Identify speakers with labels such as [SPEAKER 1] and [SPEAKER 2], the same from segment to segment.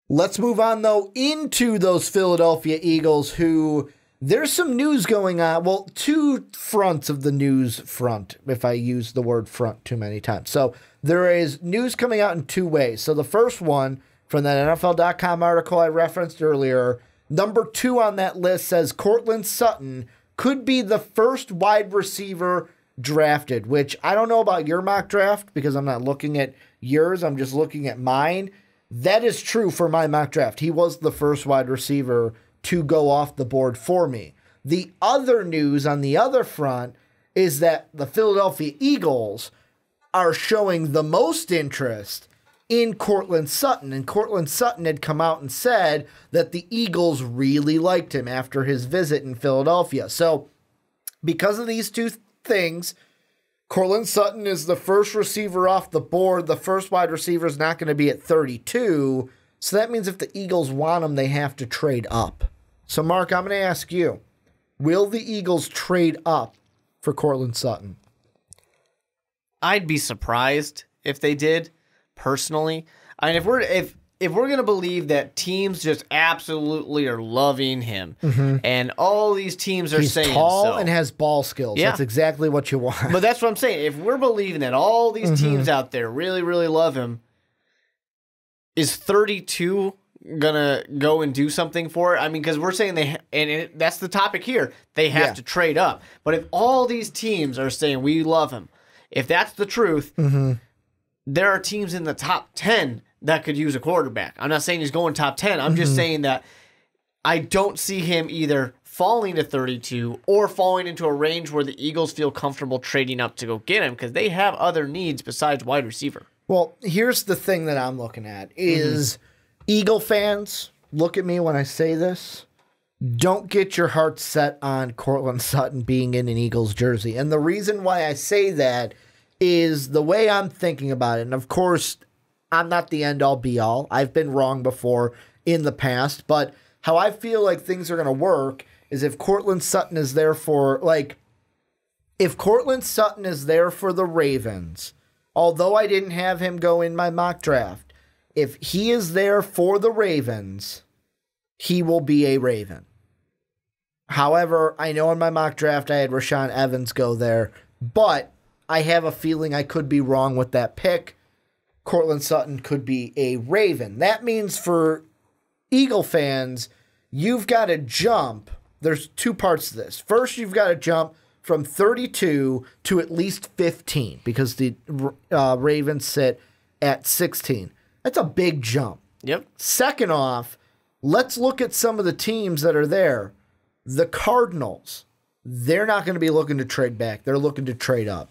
[SPEAKER 1] Let's move on, though, into those Philadelphia Eagles who there's some news going on. Well, two fronts of the news front, if I use the word front too many times. So there is news coming out in two ways. So the first one from that NFL.com article I referenced earlier, number 2 on that list says Courtland Sutton could be the first wide receiver drafted, which I don't know about your mock draft because I'm not looking at yours. I'm just looking at mine. That is true for my mock draft. He was the first wide receiver to go off the board for me. The other news on the other front is that the Philadelphia Eagles are showing the most interest in Courtland Sutton. And Courtland Sutton had come out and said that the Eagles really liked him after his visit in Philadelphia. So because of these two things, Courtland Sutton is the first receiver off the board. The first wide receiver is not going to be at 32. So that means if the Eagles want him, they have to trade up. So, Mark, I'm going to ask you, will the Eagles trade up for Courtland Sutton?
[SPEAKER 2] I'd be surprised if they did, personally. I mean, if we're going to believe that teams just absolutely are loving him, and all these teams are saying
[SPEAKER 1] he's tall
[SPEAKER 2] so,
[SPEAKER 1] and has ball skills.
[SPEAKER 2] Yeah.
[SPEAKER 1] That's exactly what you want.
[SPEAKER 2] But that's what I'm saying. If we're believing that all these teams out there really, really love him, is 32 gonna go and do something for it? I mean, because we're saying that's the topic here. They have to trade up. But if all these teams are saying we love him, if that's the truth, there are teams in the top 10 that could use a quarterback. I'm not saying he's going top 10. I'm just saying that I don't see him either falling to 32 or falling into a range where the Eagles feel comfortable trading up to go get him because they have other needs besides wide receiver.
[SPEAKER 1] Well, here's the thing that I'm looking at is Eagle fans, look at me when I say this. Don't get your heart set on Courtland Sutton being in an Eagles jersey. And the reason why I say that is the way I'm thinking about it. And of course, I'm not the end-all be-all. I've been wrong before in the past. But how I feel like things are going to work is if Courtland Sutton is there for, if Courtland Sutton is there for the Ravens, although I didn't have him go in my mock draft, if he is there for the Ravens, he will be a Raven. However, I know in my mock draft I had Rashaan Evans go there, but I have a feeling I could be wrong with that pick. Courtland Sutton could be a Raven. That means for Eagle fans, you've got to jump. There's two parts to this. First, you've got to jump from 32 to at least 15 because the Ravens sit at 16. That's a big jump.
[SPEAKER 2] Yep.
[SPEAKER 1] Second off, let's look at some of the teams that are there. The Cardinals, they're not going to be looking to trade back. They're looking to trade up.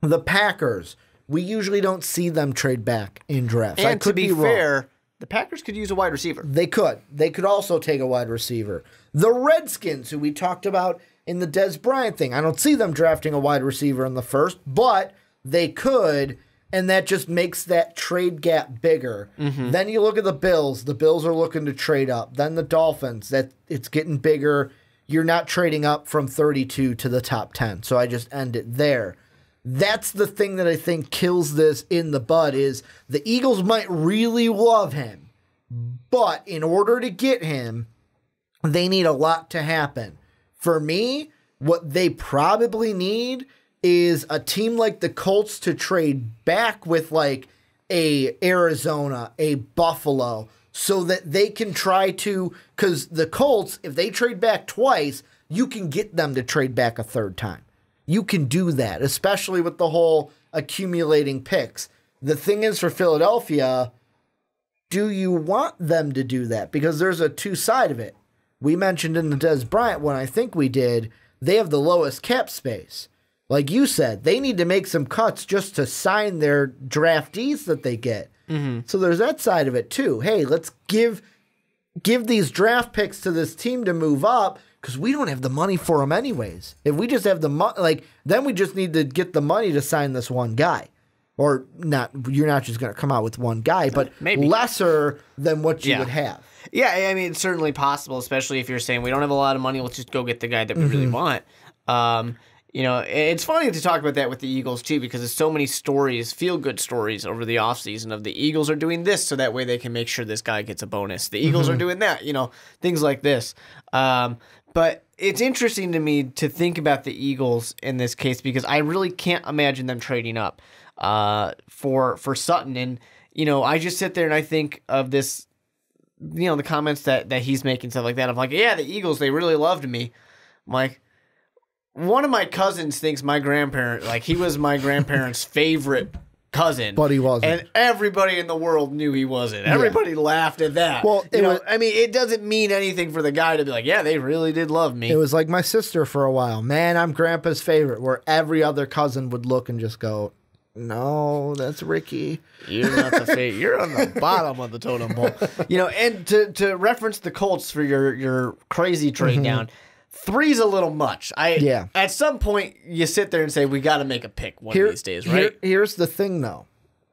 [SPEAKER 1] The Packers, we usually don't see them trade back in drafts.
[SPEAKER 2] And to be fair, the Packers could use a wide receiver.
[SPEAKER 1] They could. They could also take a wide receiver. The Redskins, who we talked about in the Des Bryant thing, I don't see them drafting a wide receiver in the first, but they could, and that just makes that trade gap bigger. Then you look at the Bills. The Bills are looking to trade up. Then the Dolphins, that it's getting bigger. You're not trading up from 32 to the top 10, so I just end it there. That's the thing that I think kills this in the bud is the Eagles might really love him, but in order to get him, they need a lot to happen. For me, what they probably need is a team like the Colts to trade back with like a Arizona, a Buffalo, so that they can try to, because the Colts, if they trade back twice, you can get them to trade back a third time. You can do that, especially with the whole accumulating picks. The thing is for Philadelphia, do you want them to do that? Because there's a two-side of it. We mentioned in the Des Bryant one, I think we did, they have the lowest cap space. Like you said, they need to make some cuts just to sign their draftees that they get. So there's that side of it too. Hey, let's give these draft picks to this team to move up because we don't have the money for them anyways. If we just have the money, then we just need to get the money to sign this one guy. Or not, you're not just going to come out with one guy, but maybe lesser than what you would have.
[SPEAKER 2] Yeah, I mean, it's certainly possible, especially if you're saying we don't have a lot of money, let's just go get the guy that we really want. You know, it's funny to talk about that with the Eagles, too, because there's so many stories, feel-good stories over the offseason of the Eagles are doing this so that way they can make sure this guy gets a bonus. The Eagles are doing that, you know, things like this. But it's interesting to me to think about the Eagles in this case because I really can't imagine them trading up for Sutton. And, you know, I just sit there and I think of this, you know, the comments that he's making, stuff like that. I'm like, yeah, the Eagles, they really loved me. I'm like, one of my cousins thinks my grandparent, like he was my grandparents' favorite cousin.
[SPEAKER 1] But he wasn't.
[SPEAKER 2] And everybody in the world knew he wasn't. Everybody laughed at that.
[SPEAKER 1] Well,
[SPEAKER 2] I mean, it doesn't mean anything for the guy to be like, yeah, they really did love me.
[SPEAKER 1] It was like my sister for a while. Man, I'm Grandpa's favorite, where every other cousin would look and just go, no, that's Ricky.
[SPEAKER 2] You're not the favorite. You're on the bottom of the totem pole. You know, and to reference the Colts for your crazy trade down, 3's a little much. At some point, you sit there and say, we got to make a pick one of these days, right?
[SPEAKER 1] Here's the thing, though.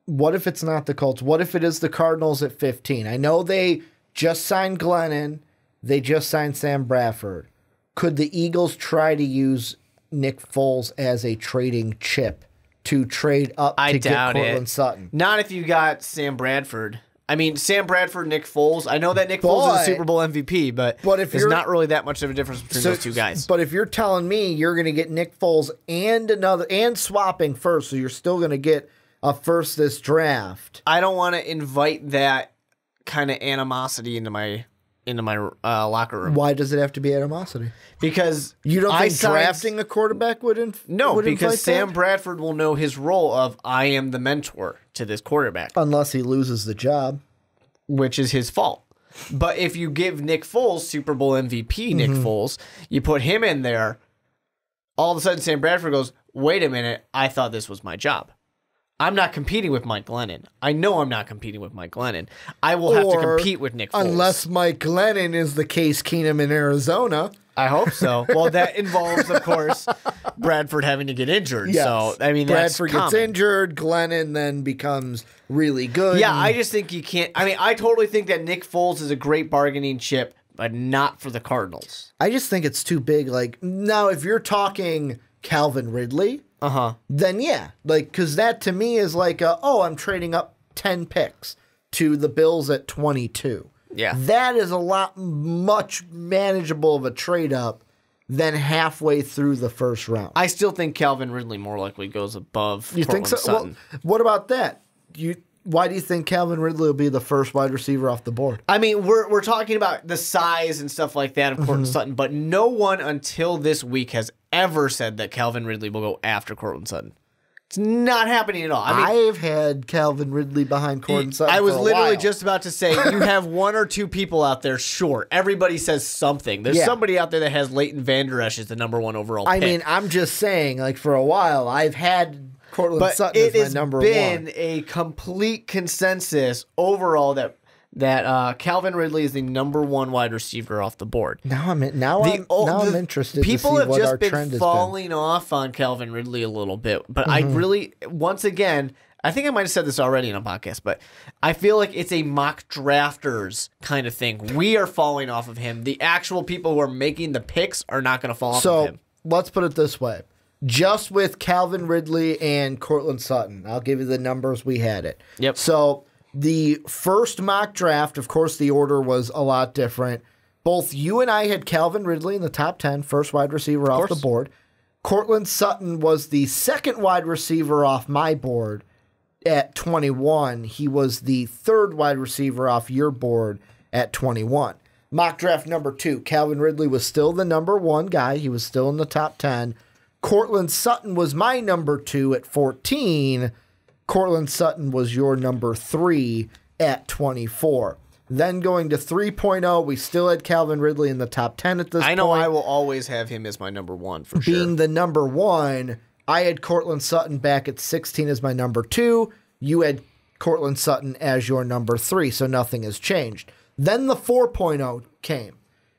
[SPEAKER 1] What if it's not the Colts? What if it is the Cardinals at 15? I know they just signed Glennon. They just signed Sam Bradford. Could the Eagles try to use Nick Foles as a trading chip to trade up to get Courtland Sutton?
[SPEAKER 2] Not if you got Sam Bradford. I mean, Sam Bradford, Nick Foles. I know that Nick Foles is a Super Bowl MVP, but if there's not really that much of a difference between those two guys.
[SPEAKER 1] But if you're telling me you're going to get Nick Foles and swapping first, so you're still going to get a first this draft.
[SPEAKER 2] I don't want to invite that kind of animosity into my locker room.
[SPEAKER 1] Why does it have to be animosity?
[SPEAKER 2] Because
[SPEAKER 1] you don't think drafting a quarterback would
[SPEAKER 2] because Sam Bradford will know his role of I am the mentor to this quarterback.
[SPEAKER 1] Unless he loses the job.
[SPEAKER 2] Which is his fault. But if you give Nick Foles, Super Bowl MVP Nick Foles, you put him in there, all of a sudden Sam Bradford goes, wait a minute, I thought this was my job. I'm not competing with Mike Glennon. I know I'm not competing with Mike Glennon. I will have to compete with Nick Foles.
[SPEAKER 1] Unless Mike Glennon is the Case Keenum in Arizona.
[SPEAKER 2] I hope so. Well, that involves, of course, Bradford having to get injured.
[SPEAKER 1] Yes.
[SPEAKER 2] So, I mean,
[SPEAKER 1] Bradford gets injured. Glennon then becomes really good.
[SPEAKER 2] Yeah, I just think you can't. I mean, I totally think that Nick Foles is a great bargaining chip, but not for the Cardinals.
[SPEAKER 1] I just think it's too big. Like, now, if you're talking Calvin Ridley, then yeah. Like, because that to me is like, I'm trading up 10 picks to the Bills at 22.
[SPEAKER 2] Yeah.
[SPEAKER 1] That is a lot much manageable of a trade up than halfway through the first round.
[SPEAKER 2] I still think Calvin Ridley more likely goes above
[SPEAKER 1] You think so?
[SPEAKER 2] Sutton.
[SPEAKER 1] Well, what about that? Why do you think Calvin Ridley will be the first wide receiver off the board?
[SPEAKER 2] I mean, we're talking about the size and stuff like that of Courtland Sutton, but no one until this week has ever said that Calvin Ridley will go after Courtland Sutton. It's not happening at all. I mean,
[SPEAKER 1] I've had Calvin Ridley behind Courtland Sutton.
[SPEAKER 2] I was literally
[SPEAKER 1] while.
[SPEAKER 2] just about to say, you have one or two people out there, sure. Everybody says something. There's somebody out there that has Leighton Vander Esch as the number one overall pick.
[SPEAKER 1] I mean, I'm just saying, like, for a while, I've had Courtland Sutton as my number one.
[SPEAKER 2] It has been a complete consensus overall that Calvin Ridley is the number one wide receiver off the board.
[SPEAKER 1] Now I'm interested.
[SPEAKER 2] People
[SPEAKER 1] to see
[SPEAKER 2] have
[SPEAKER 1] what
[SPEAKER 2] just
[SPEAKER 1] our
[SPEAKER 2] been
[SPEAKER 1] trend
[SPEAKER 2] falling off on Calvin Ridley a little bit, but I really, once again, I think I might have said this already in a podcast, but I feel like it's a mock drafters kind of thing. We are falling off of him. The actual people who are making the picks are not going to fall off of him.
[SPEAKER 1] So let's put it this way. Just with Calvin Ridley and Courtland Sutton, I'll give you the numbers we had it.
[SPEAKER 2] Yep.
[SPEAKER 1] So the first mock draft, of course, the order was a lot different. Both you and I had Calvin Ridley in the top 10, first wide receiver off the board. Courtland Sutton was the second wide receiver off my board at 21. He was the third wide receiver off your board at 21. Mock draft number 2, Calvin Ridley was still the number 1 guy. He was still in the top 10. Courtland Sutton was my number 2 at 14. Courtland Sutton was your number 3 at 24. Then going to 3.0, we still had Calvin Ridley in the top 10 at this point.
[SPEAKER 2] I know I will always have him as my number 1 for sure.
[SPEAKER 1] Being the number 1, I had Courtland Sutton back at 16 as my number 2. You had Courtland Sutton as your number 3, so nothing has changed. Then the 4.0 came.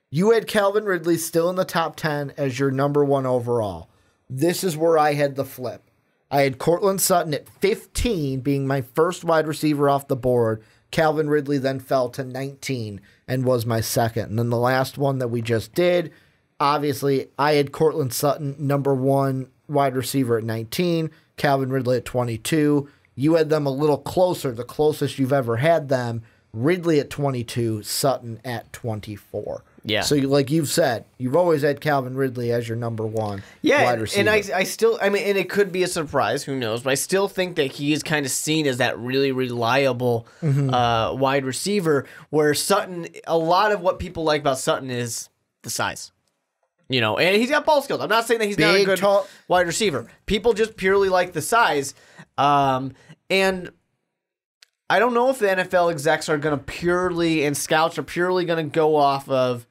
[SPEAKER 1] You had Calvin Ridley still in the top 10 as your number 1 overall. This is where I had the flip. I had Courtland Sutton at 15 being my first wide receiver off the board. Calvin Ridley then fell to 19 and was my second. And then the last one that we just did, obviously, I had Courtland Sutton number 1 wide receiver at 19, Calvin Ridley at 22. You had them a little closer, the closest you've ever had them. Ridley at 22, Sutton at 24.
[SPEAKER 2] Yeah.
[SPEAKER 1] So, like you've said, you've always had Calvin Ridley as your number one wide receiver.
[SPEAKER 2] And I still, and it could be a surprise, who knows, but I still think that he is kind of seen as that really reliable wide receiver, where Sutton, a lot of what people like about Sutton is the size. And he's got ball skills. I'm not saying that he's not a good wide receiver. People just purely like the size. And I don't know if the NFL execs are going to and scouts are purely going to go off of,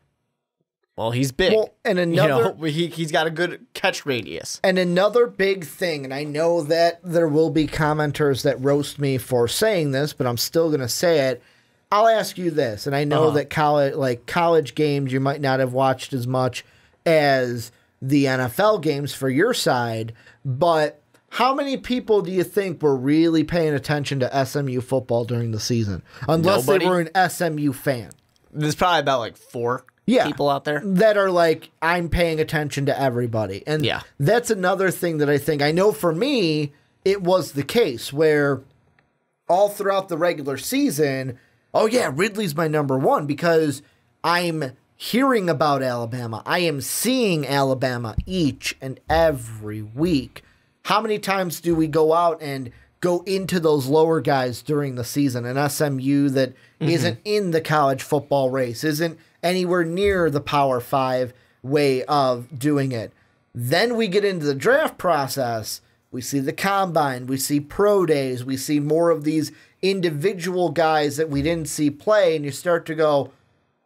[SPEAKER 2] well, he's big. Well,
[SPEAKER 1] and another,
[SPEAKER 2] he's got a good catch radius.
[SPEAKER 1] And another big thing, and I know that there will be commenters that roast me for saying this, but I'm still going to say it. I'll ask you this, and I know that college games you might not have watched as much as the NFL games for your side, but how many people do you think were really paying attention to SMU football during the season? Unless they were an SMU fan.
[SPEAKER 2] There's probably about 4 people out there
[SPEAKER 1] that are like, I'm paying attention to everybody. And that's another thing that I know for me, it was the case where all throughout the regular season, Ridley's my number one because I'm hearing about Alabama. I am seeing Alabama each and every week. How many times do we go out and go into those lower guys during the season? An SMU that isn't in the college football race, isn't anywhere near the Power 5 way of doing it. Then we get into the draft process. We see the combine. We see pro days. We see more of these individual guys that we didn't see play. And you start to go,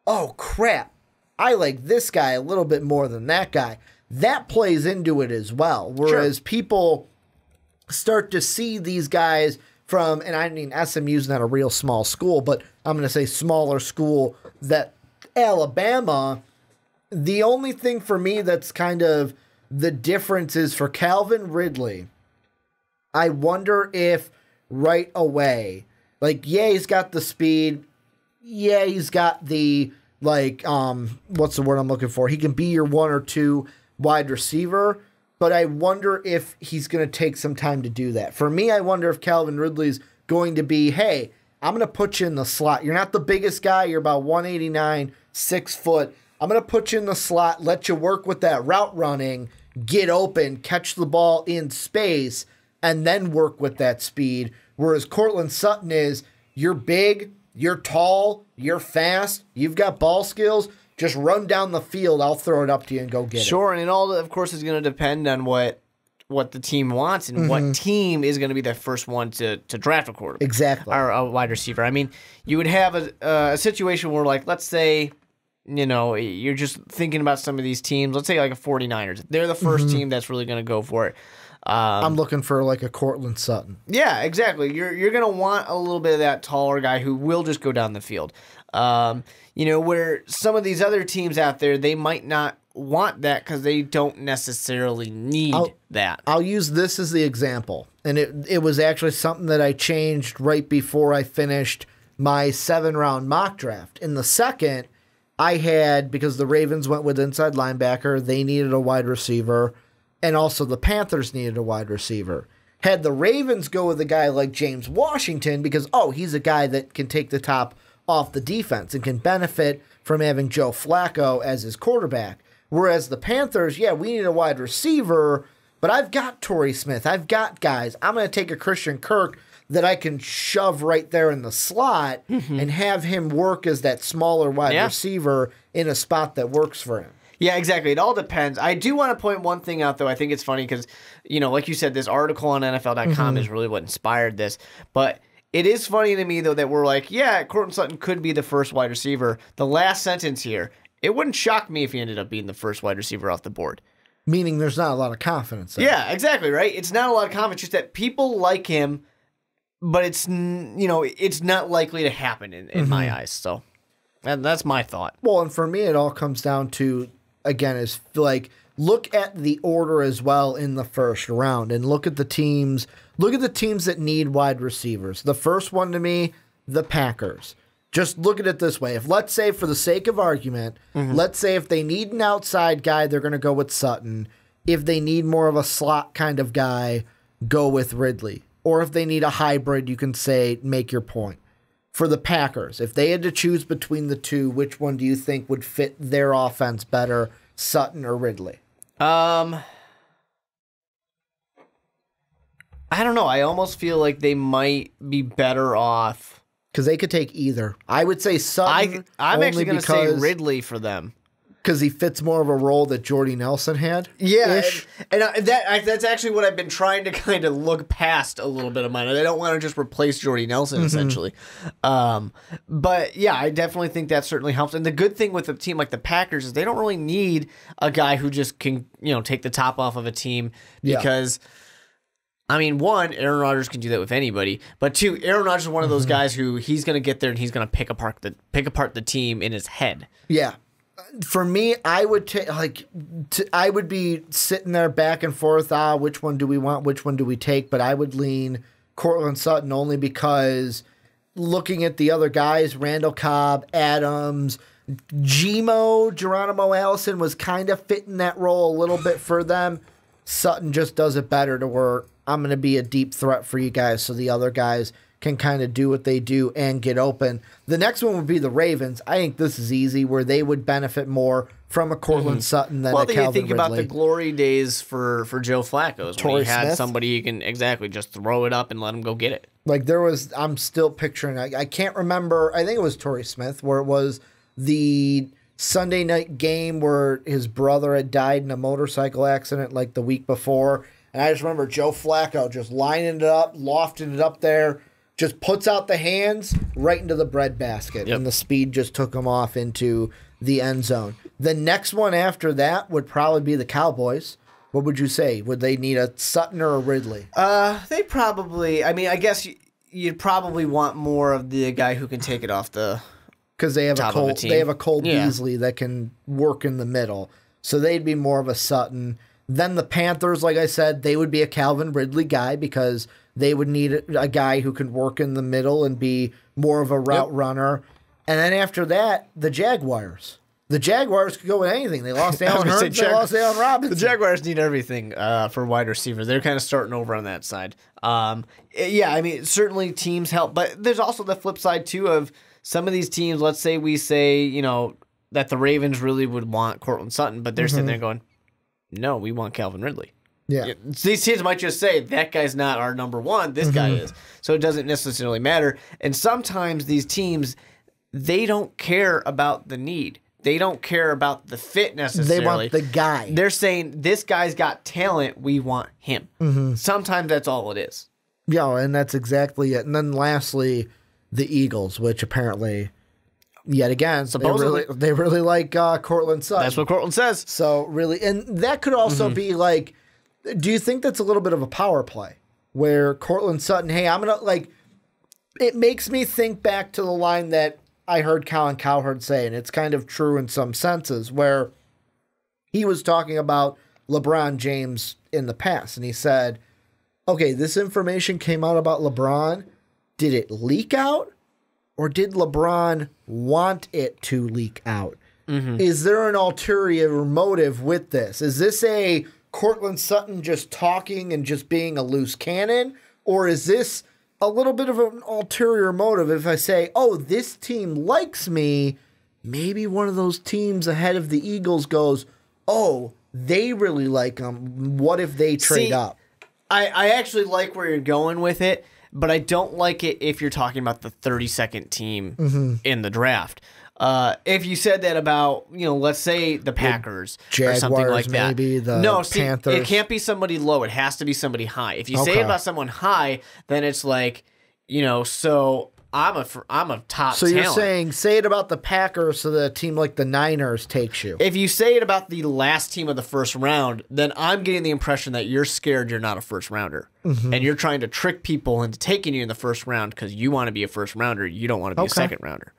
[SPEAKER 1] oh, crap. I like this guy a little bit more than that guy. That plays into it as well. Whereas people start to see these guys from, and I mean, SMU's not a real small school, but I'm going to say smaller school, that Alabama, the only thing for me that's kind of the difference is for Calvin Ridley, I wonder if right away, he's got the speed. Yeah, he's got the, what's the word I'm looking for? He can be your 1 or 2 wide receiver, but I wonder if he's going to take some time to do that. For me, I wonder if Calvin Ridley's going to be, hey, I'm going to put you in the slot. You're not the biggest guy. You're about 189, 6 foot. I'm going to put you in the slot, let you work with that route running, get open, catch the ball in space, and then work with that speed. Whereas Courtland Sutton is, you're big, you're tall, you're fast, you've got ball skills. Just run down the field. I'll throw it up to you and go get it.
[SPEAKER 2] Sure, and it all, of course, is going to depend on what the team wants and what team is going to be the first one to draft a quarterback.
[SPEAKER 1] Exactly.
[SPEAKER 2] Or a wide receiver. I mean, you would have a situation where, let's say, you're just thinking about some of these teams. Let's say, a 49ers. They're the first team that's really going to go for it.
[SPEAKER 1] I'm looking for a Courtland Sutton.
[SPEAKER 2] Yeah, exactly. You're going to want a little bit of that taller guy who will just go down the field. Where some of these other teams out there, they might not want that because they don't necessarily need that.
[SPEAKER 1] I'll use this as the example. And it was actually something that I changed right before I finished my 7-round mock draft. In the second, I had, because the Ravens went with inside linebacker, they needed a wide receiver, and also the Panthers needed a wide receiver. Had the Ravens go with a guy like James Washington because, he's a guy that can take the top off the defense and can benefit from having Joe Flacco as his quarterback. Whereas the Panthers, we need a wide receiver, but I've got Torrey Smith. I've got guys. I'm going to take a Christian Kirk that I can shove right there in the slot and have him work as that smaller wide receiver in a spot that works for him.
[SPEAKER 2] Yeah, exactly. It all depends. I do want to point one thing out, though. I think it's funny because, like you said, this article on NFL.com is really what inspired this. But it is funny to me, though, that we're Courtland Sutton could be the first wide receiver. The last sentence here, it wouldn't shock me if he ended up being the first wide receiver off the board.
[SPEAKER 1] Meaning there's not a lot of confidence there.
[SPEAKER 2] Yeah, exactly, right? It's not a lot of confidence, just that people like him, but it's not likely to happen in my eyes. So that's my thought.
[SPEAKER 1] Well, and for me, it all comes down to, again, is look at the order as well in the first round and look at the teams. Look at the teams that need wide receivers. The first one to me, the Packers. Just look at it this way. If, let's say, for the sake of argument, let's say if they need an outside guy, they're going to go with Sutton. if they need more of a slot kind of guy, go with Ridley. Or if they need a hybrid, you can say, make your point. For the Packers, if they had to choose between the two, which one do you think would fit their offense better, Sutton or Ridley?
[SPEAKER 2] I don't know. I almost feel like they might be better off.
[SPEAKER 1] Because they could take either. I would say Sutton.
[SPEAKER 2] I'm actually going to say Ridley for them.
[SPEAKER 1] Because he fits more of a role that Jordy Nelson had.
[SPEAKER 2] Yeah, and that's actually what I've been trying to kind of look past a little bit of mine. I don't want to just replace Jordy Nelson, essentially. But yeah, I definitely think that certainly helps. And the good thing with a team like the Packers is they don't really need a guy who just can, take the top off of a team because... Yeah. I mean, one, Aaron Rodgers can do that with anybody, but two, Aaron Rodgers is one of those guys who he's going to get there and he's going to pick apart the team in his head.
[SPEAKER 1] Yeah. For me, I would take I would be sitting there back and forth. Which one do we want? Which one do we take? But I would lean Courtland Sutton only because looking at the other guys, Randall Cobb, Adams, Geronimo Allison was kind of fitting that role a little bit for them. Sutton just does it better to where I'm going to be a deep threat for you guys so the other guys can kind of do what they do and get open. The next one would be the Ravens. I think this is easy where they would benefit more from a Courtland Sutton than a Calvin Ridley.
[SPEAKER 2] Well, you think about the glory days for Joe Flacco when he had somebody you can just throw it up and let him go get it.
[SPEAKER 1] Like I'm still picturing, I can't remember, I think it was Torrey Smith where it was the Sunday night game where his brother had died in a motorcycle accident like the week before. And I just remember Joe Flacco just lining it up, lofting it up there, just puts out the hands right into the breadbasket. Yep. And the speed just took him off into the end zone. The next one after that would probably be the Cowboys. What would you say? Would they need a Sutton or a Ridley?
[SPEAKER 2] They probably, I guess you'd probably want more of the guy who can take it off the
[SPEAKER 1] because they have a Cole Beasley that can work in the middle. So they'd be more of a Sutton. Then the Panthers, like I said, they would be a Calvin Ridley guy because they would need a guy who can work in the middle and be more of a route runner. And then after that, the Jaguars. The Jaguars could go with anything. They lost Allen Hurns, they lost Allen Robinson.
[SPEAKER 2] The Jaguars need everything for wide receiver. They're kind of starting over on that side. Certainly teams help. But there's also the flip side, too, of some of these teams, let's say we say, that the Ravens really would want Courtland Sutton, but they're sitting there going, no, we want Calvin Ridley.
[SPEAKER 1] Yeah.
[SPEAKER 2] These teams might just say, that guy's not our number one, this guy is. So it doesn't necessarily matter. And sometimes these teams, they don't care about the need. They don't care about the fit necessarily.
[SPEAKER 1] They want the guy.
[SPEAKER 2] They're saying, this guy's got talent, we want him. Sometimes that's all it is.
[SPEAKER 1] Yeah, and that's exactly it. And then lastly, the Eagles, which apparently... Yet again, they really like Courtland Sutton.
[SPEAKER 2] That's what Courtland says.
[SPEAKER 1] So really, and that could also be like, do you think that's a little bit of a power play where Courtland Sutton, hey, I'm going to it makes me think back to the line that I heard Colin Cowherd say, and it's kind of true in some senses, where he was talking about LeBron James in the past, and he said, okay, this information came out about LeBron. Did it leak out? Or did LeBron want it to leak out? Is there an ulterior motive with this? Is this a Courtland Sutton just talking and just being a loose cannon? Or is this a little bit of an ulterior motive if I say, oh, this team likes me, maybe one of those teams ahead of the Eagles goes, oh, they really like him. What if they trade up?
[SPEAKER 2] I actually like where you're going with it. But I don't like it if you're talking about the 32nd team in the draft. If you said that about, let's say the Packers
[SPEAKER 1] Jaguars,
[SPEAKER 2] or something like that.
[SPEAKER 1] Maybe the Panthers.
[SPEAKER 2] It can't be somebody low. It has to be somebody high. If you say it about someone high, then it's like, so I'm a top
[SPEAKER 1] So
[SPEAKER 2] talent.
[SPEAKER 1] You're saying, say it about the Packers so that a team like the Niners takes you.
[SPEAKER 2] If you say it about the last team of the first round, then I'm getting the impression that you're scared you're not a first rounder. And you're trying to trick people into taking you in the first round because you want to be a first rounder. You don't want to be a second rounder.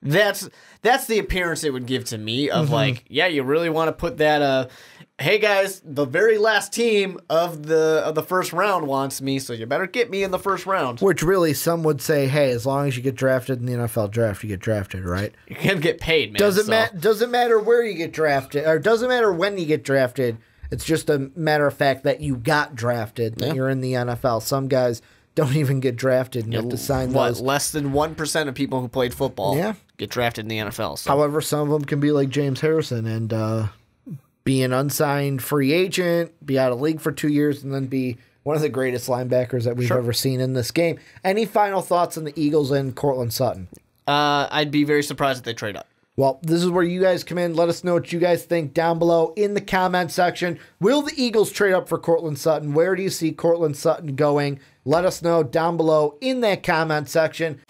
[SPEAKER 2] That's the appearance it would give to me of you really want to put that hey guys, the very last team of the first round wants me, so you better get me in the first round.
[SPEAKER 1] Which really some would say, hey, as long as you get drafted in the NFL draft, you get drafted, right?
[SPEAKER 2] You can get paid, man.
[SPEAKER 1] Doesn't matter where you get drafted, or doesn't matter when you get drafted, It's just a matter of fact that you got drafted, that you're in the NFL. Some guys don't even get drafted and you have to sign those.
[SPEAKER 2] Less than 1% of people who played football get drafted in the NFL. So.
[SPEAKER 1] However, some of them can be like James Harrison and be an unsigned free agent, be out of league for 2 years, and then be one of the greatest linebackers that we've ever seen in this game. Any final thoughts on the Eagles and Courtland Sutton?
[SPEAKER 2] I'd be very surprised if they trade up.
[SPEAKER 1] Well, this is where you guys come in. Let us know what you guys think down below in the comment section. Will the Eagles trade up for Courtland Sutton? Where do you see Courtland Sutton going? Let us know down below in that comment section.